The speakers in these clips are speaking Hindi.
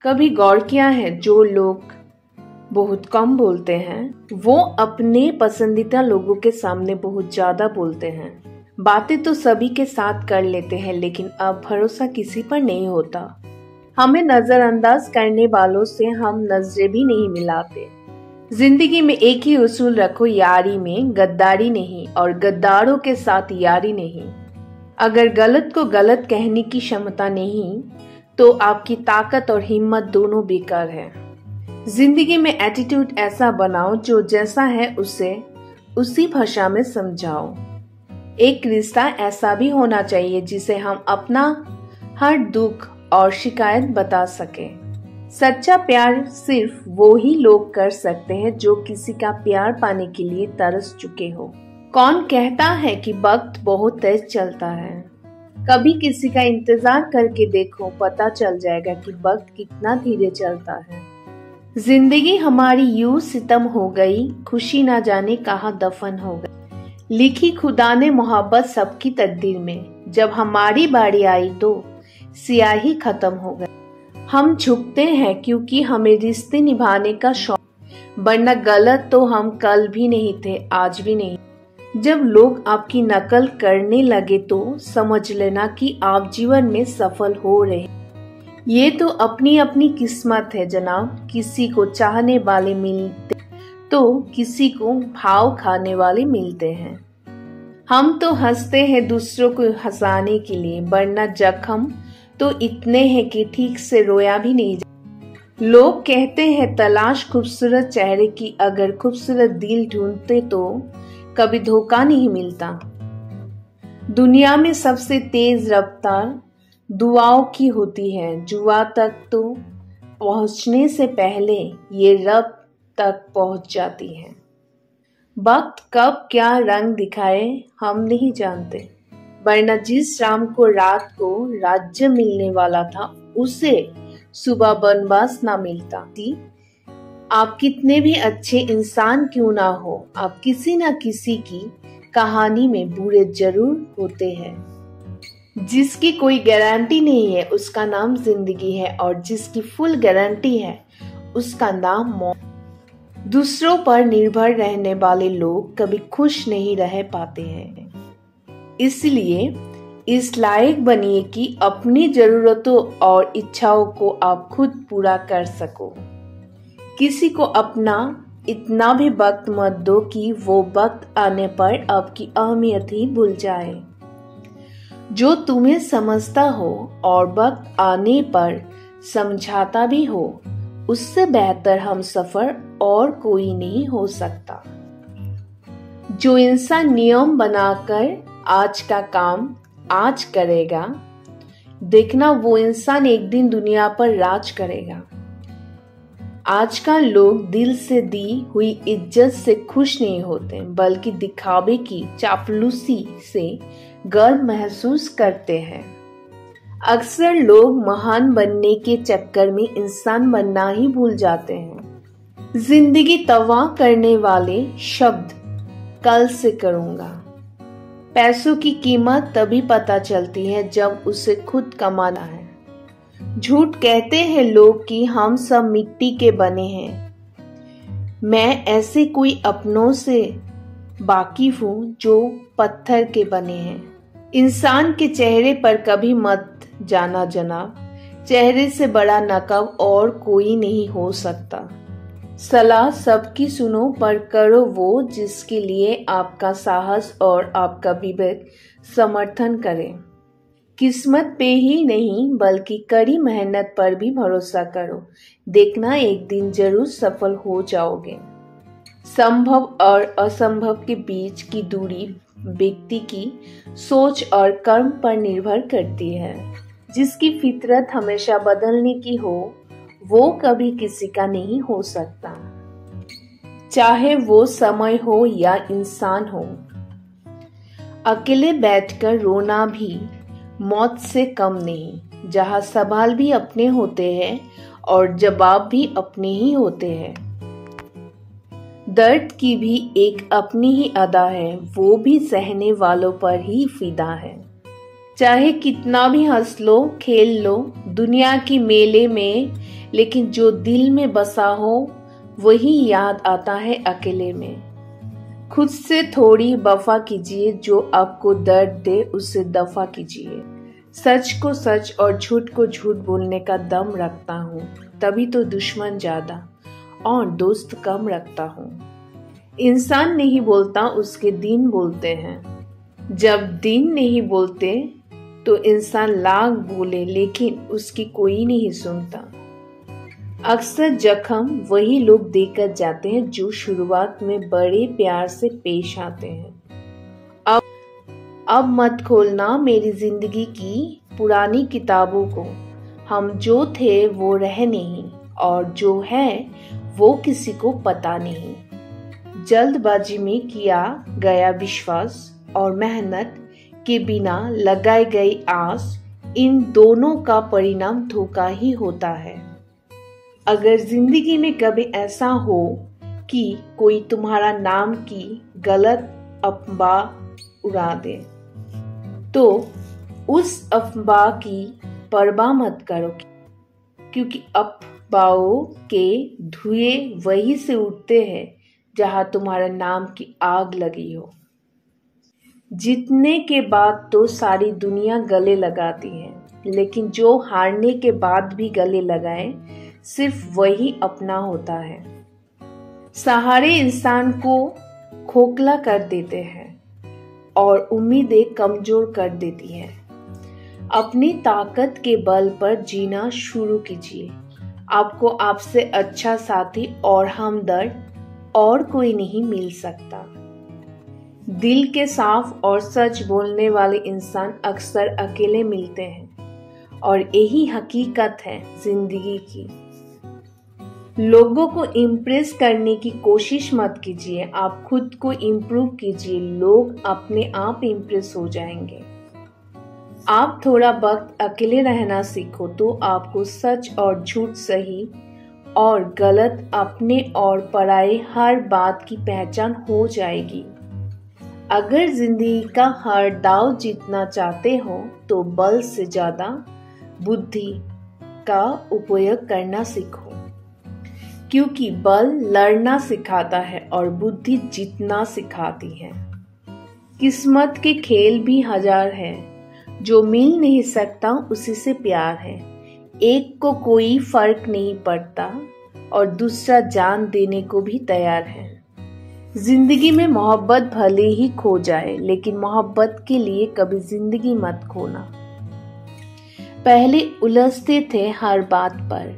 कभी गौर किया है जो लोग बहुत कम बोलते हैं वो अपने पसंदीदा लोगों के सामने बहुत ज्यादा बोलते हैं। बातें तो सभी के साथ कर लेते हैं लेकिन अब भरोसा किसी पर नहीं होता। हमें नजरअंदाज करने वालों से हम नजरें भी नहीं मिलाते। जिंदगी में एक ही उसूल रखो, यारी में गद्दारी नहीं और गद्दारों के साथ यारी नहीं। अगर गलत को गलत कहने की क्षमता नहीं तो आपकी ताकत और हिम्मत दोनों बेकार है। जिंदगी में एटीट्यूड ऐसा बनाओ जो जैसा है उसे उसी भाषा में समझाओ। एक रिश्ता ऐसा भी होना चाहिए जिसे हम अपना हर दुख और शिकायत बता सके। सच्चा प्यार सिर्फ वो ही लोग कर सकते हैं जो किसी का प्यार पाने के लिए तरस चुके हो। कौन कहता है कि वक्त बहुत तेज चलता है? कभी किसी का इंतजार करके देखो, पता चल जाएगा कि वक्त कितना धीरे चलता है। जिंदगी हमारी यूं सितम हो गई, खुशी ना जाने कहाँ दफन हो गई। लिखी खुदा ने मोहब्बत सबकी तकदीर में, जब हमारी बारी आई तो सियाही खत्म हो गई। हम झुकते हैं क्योंकि हमें रिश्ते निभाने का शौक, वरना गलत तो हम कल भी नहीं थे, आज भी नहीं। जब लोग आपकी नकल करने लगे तो समझ लेना कि आप जीवन में सफल हो रहे। ये तो अपनी अपनी किस्मत है जनाब। किसी को चाहने वाले मिलते तो किसी को भाव खाने वाले मिलते हैं। हम तो हंसते हैं दूसरों को हंसाने के लिए, वरना जख्म तो इतने हैं कि ठीक से रोया भी नहीं जाता। लोग कहते हैं तलाश खूबसूरत चेहरे की, अगर खूबसूरत दिल ढूंढते तो कभी धोखा नहीं मिलता। दुनिया में सबसे तेज रफ्तार दुआओं की होती है। जुआ तक तो पहुंचने से पहले ये रब तक पहुंच जाती है। वक्त कब क्या रंग दिखाए हम नहीं जानते, वरना जिस राम को रात को राज्य मिलने वाला था उसे सुबह वनवास ना मिलता। आप कितने भी अच्छे इंसान क्यों ना हो, आप किसी ना किसी की कहानी में बुरे जरूर होते हैं। जिसकी कोई गारंटी नहीं है उसका नाम जिंदगी है, और जिसकी फुल गारंटी है उसका नाम मौत। दूसरों पर निर्भर रहने वाले लोग कभी खुश नहीं रह पाते हैं। इसलिए इस लायक बनिए कि अपनी जरूरतों और इच्छाओं को आप खुद पूरा कर सको। किसी को अपना इतना भी वक्त मत दो कि वो वक्त आने पर आपकी अहमियत ही भूल जाए। जो तुम्हें समझता हो और वक्त आने पर समझाता भी हो, उससे बेहतर हम सफर और कोई नहीं हो सकता। जो इंसान नियम बनाकर आज का काम आज करेगा, देखना वो इंसान एक दिन दुनिया पर राज करेगा। आजकल लोग दिल से दी हुई इज्जत से खुश नहीं होते, बल्कि दिखावे की चापलूसी से गर्व महसूस करते हैं। अक्सर लोग महान बनने के चक्कर में इंसान बनना ही भूल जाते हैं। जिंदगी तबाह करने वाले शब्द कल से करूंगा। पैसों की कीमत तभी पता चलती है जब उसे खुद कमाना है। झूठ कहते हैं लोग कि हम सब मिट्टी के बने हैं। मैं ऐसे कोई अपनों से वाकिफ हूं जो पत्थर के बने हैं। इंसान के चेहरे पर कभी मत जाना जनाब, चेहरे से बड़ा नकाब और कोई नहीं हो सकता। सलाह सबकी सुनो पर करो वो जिसके लिए आपका साहस और आपका विवेक समर्थन करे। किस्मत पे ही नहीं बल्कि कड़ी मेहनत पर भी भरोसा करो, देखना एक दिन जरूर सफल हो जाओगे। संभव और असंभव के बीच की दूरी व्यक्ति की सोच और कर्म पर निर्भर करती है। जिसकी फितरत हमेशा बदलने की हो वो कभी किसी का नहीं हो सकता, चाहे वो समय हो या इंसान हो। अकेले बैठकर रोना भी मौत से कम नहीं, जहां सवाल भी अपने होते हैं और जवाब भी अपने ही होते हैं। दर्द की भी एक अपनी ही अदा है, वो भी सहने वालों पर ही फिदा है। चाहे कितना भी हंस लो खेल लो, दुनिया की मेले में लेकिन जो दिल में बसा हो वही याद आता है अकेले में। खुद से थोड़ी वफा कीजिए, जो आपको दर्द दे उसे दफा कीजिए। सच को सच और झूठ को झूठ बोलने का दम रखता हूँ, तभी तो दुश्मन ज्यादा और दोस्त कम रखता हूँ। इंसान नहीं बोलता, उसके दिन बोलते हैं। जब दिन नहीं बोलते तो इंसान लाख बोले, लेकिन उसकी कोई नहीं सुनता। अक्सर जख्म वही लोग देकर जाते हैं जो शुरुआत में बड़े प्यार से पेश आते हैं। अब मत खोलना मेरी जिंदगी की पुरानी किताबों को। हम जो थे वो रहे नहीं, और जो है वो किसी को पता नहीं। जल्दबाजी में किया गया विश्वास और मेहनत के बिना लगाई गई आस, इन दोनों का परिणाम धोखा ही होता है। अगर जिंदगी में कभी ऐसा हो कि कोई तुम्हारा नाम की गलत अफवाह उड़ा दे, तो उस अफवाह की परवाह मत करो, क्योंकि अफवाहों के धुएं वहीं से उठते हैं जहां तुम्हारे नाम की आग लगी हो। जीतने के बाद तो सारी दुनिया गले लगाती है, लेकिन जो हारने के बाद भी गले लगाए सिर्फ वही अपना होता है। सहारे इंसान को खोखला कर देते हैं और उम्मीदें कमजोर कर देती हैं। अपनी ताकत के बल पर जीना शुरू कीजिए। आपको आपसे अच्छा साथी और हमदर्द और कोई नहीं मिल सकता। दिल के साफ और सच बोलने वाले इंसान अक्सर अकेले मिलते हैं, और यही हकीकत है जिंदगी की। लोगों को इम्प्रेस करने की कोशिश मत कीजिए, आप खुद को इम्प्रूव कीजिए, लोग अपने आप इम्प्रेस हो जाएंगे। आप थोड़ा वक्त अकेले रहना सीखो तो आपको सच और झूठ, सही और गलत, अपने और पराये हर बात की पहचान हो जाएगी। अगर जिंदगी का हर दाव जीतना चाहते हो तो बल से ज्यादा बुद्धि का उपयोग करना सीखो, क्योंकि बल लड़ना सिखाता है और बुद्धि जीतना सिखाती है। किस्मत के खेल भी हजार है, जो मिल नहीं सकता उसी से प्यार है। एक को कोई फर्क नहीं पड़ता और दूसरा जान देने को भी तैयार है। जिंदगी में मोहब्बत भले ही खो जाए, लेकिन मोहब्बत के लिए कभी जिंदगी मत खोना। पहले उलझते थे हर बात पर,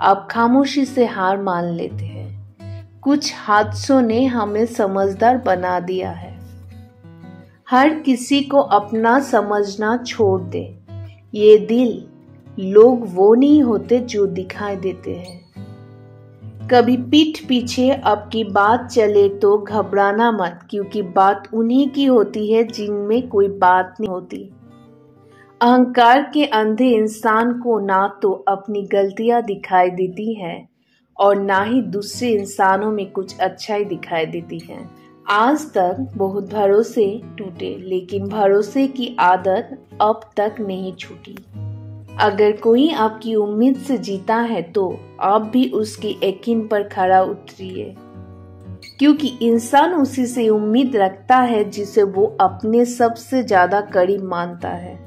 अब खामोशी से हार मान लेते हैं। कुछ हादसों ने हमें समझदार बना दिया है। हर किसी को अपना समझना छोड़ दे। ये दिल, लोग वो नहीं होते जो दिखाई देते हैं। कभी पीठ पीछे आपकी बात चले तो घबराना मत, क्योंकि बात उन्हीं की होती है जिनमें कोई बात नहीं होती। अहंकार के अंधे इंसान को ना तो अपनी गलतियां दिखाई देती है और ना ही दूसरे इंसानों में कुछ अच्छाई दिखाई देती है। आज तक बहुत भरोसे टूटे, लेकिन भरोसे की आदत अब तक नहीं छूटी। अगर कोई आपकी उम्मीद से जीता है तो आप भी उसकी यकीन पर खरा उतरिए, क्योंकि इंसान उसी से उम्मीद रखता है जिसे वो अपने सबसे ज्यादा करीब मानता है।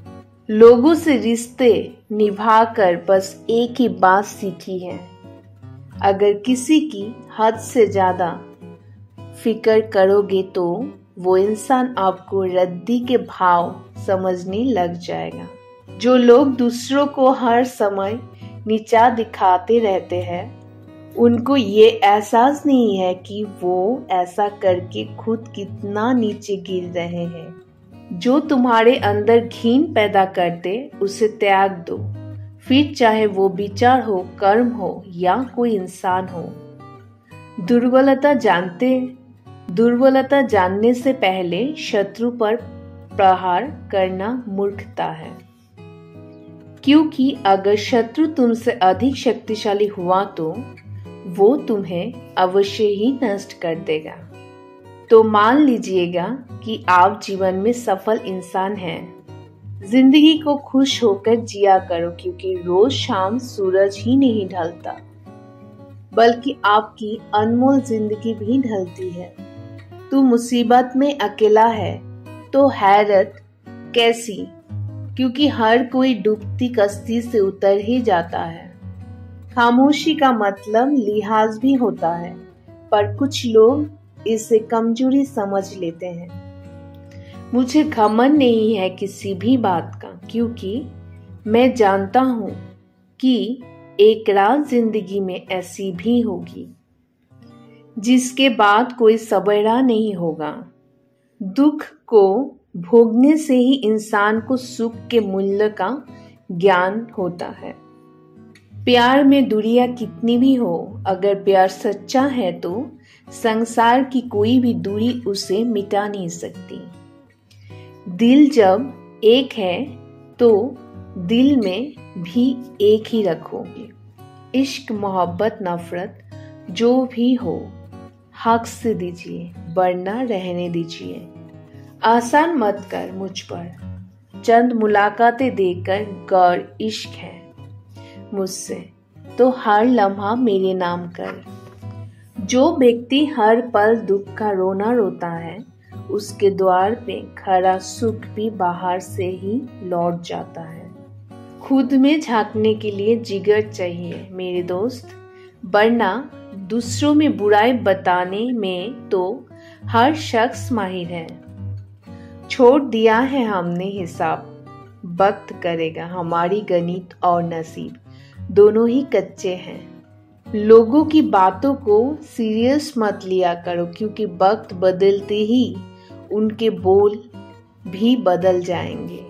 लोगों से रिश्ते निभाकर बस एक ही बात सीखी है, अगर किसी की हद से ज्यादा फिक्र करोगे तो वो इंसान आपको रद्दी के भाव समझने लग जाएगा। जो लोग दूसरों को हर समय नीचा दिखाते रहते हैं, उनको ये एहसास नहीं है कि वो ऐसा करके खुद कितना नीचे गिर रहे हैं। जो तुम्हारे अंदर घिन पैदा करते उसे त्याग दो, फिर चाहे वो विचार हो, कर्म हो या कोई इंसान हो। दुर्बलता जानने से पहले शत्रु पर प्रहार करना मूर्खता है, क्योंकि अगर शत्रु तुमसे अधिक शक्तिशाली हुआ तो वो तुम्हें अवश्य ही नष्ट कर देगा। तो मान लीजिएगा कि आप जीवन में सफल इंसान हैं, जिंदगी को खुश होकर जिया करो, क्योंकि रोज शाम सूरज ही नहीं ढलता, बल्कि आपकी अनमोल जिंदगी भी ढलती है। तू मुसीबत में अकेला है तो हैरत कैसी, क्योंकि हर कोई डूबती कश्ती से उतर ही जाता है। खामोशी का मतलब लिहाज भी होता है, पर कुछ लोग इसे कमजोरी समझ लेते हैं। मुझे घमंड नहीं है किसी भी बात का, क्योंकि मैं जानता हूं कि एक रात जिंदगी में ऐसी भी होगी जिसके बाद कोई सवेरा नहीं होगा। दुख को भोगने से ही इंसान को सुख के मूल्य का ज्ञान होता है। प्यार में दूरियां कितनी भी हो, अगर प्यार सच्चा है तो संसार की कोई भी दूरी उसे मिटा नहीं सकती। दिल जब एक है तो दिल में भी एक ही रखोगे। इश्क, मोहब्बत, नफरत जो भी हो हक से दीजिए, वरना रहने दीजिए। आसान मत कर मुझ पर, चंद मुलाकातें देकर गौर इश्क है मुझसे, तो हर लम्हा मेरे नाम कर। जो व्यक्ति हर पल दुख का रोना रोता है, उसके द्वार पे खड़ा सुख भी बाहर से ही लौट जाता है। खुद में झांकने के लिए जिगर चाहिए मेरे दोस्त, वरना दूसरों में बुराई बताने में तो हर शख्स माहिर है। छोड़ दिया है हमने हिसाब, वक्त करेगा हमारी गणित और नसीब, दोनों ही कच्चे हैं। लोगों की बातों को सीरियस मत लिया करो, क्योंकि वक्त बदलते ही उनके बोल भी बदल जाएंगे।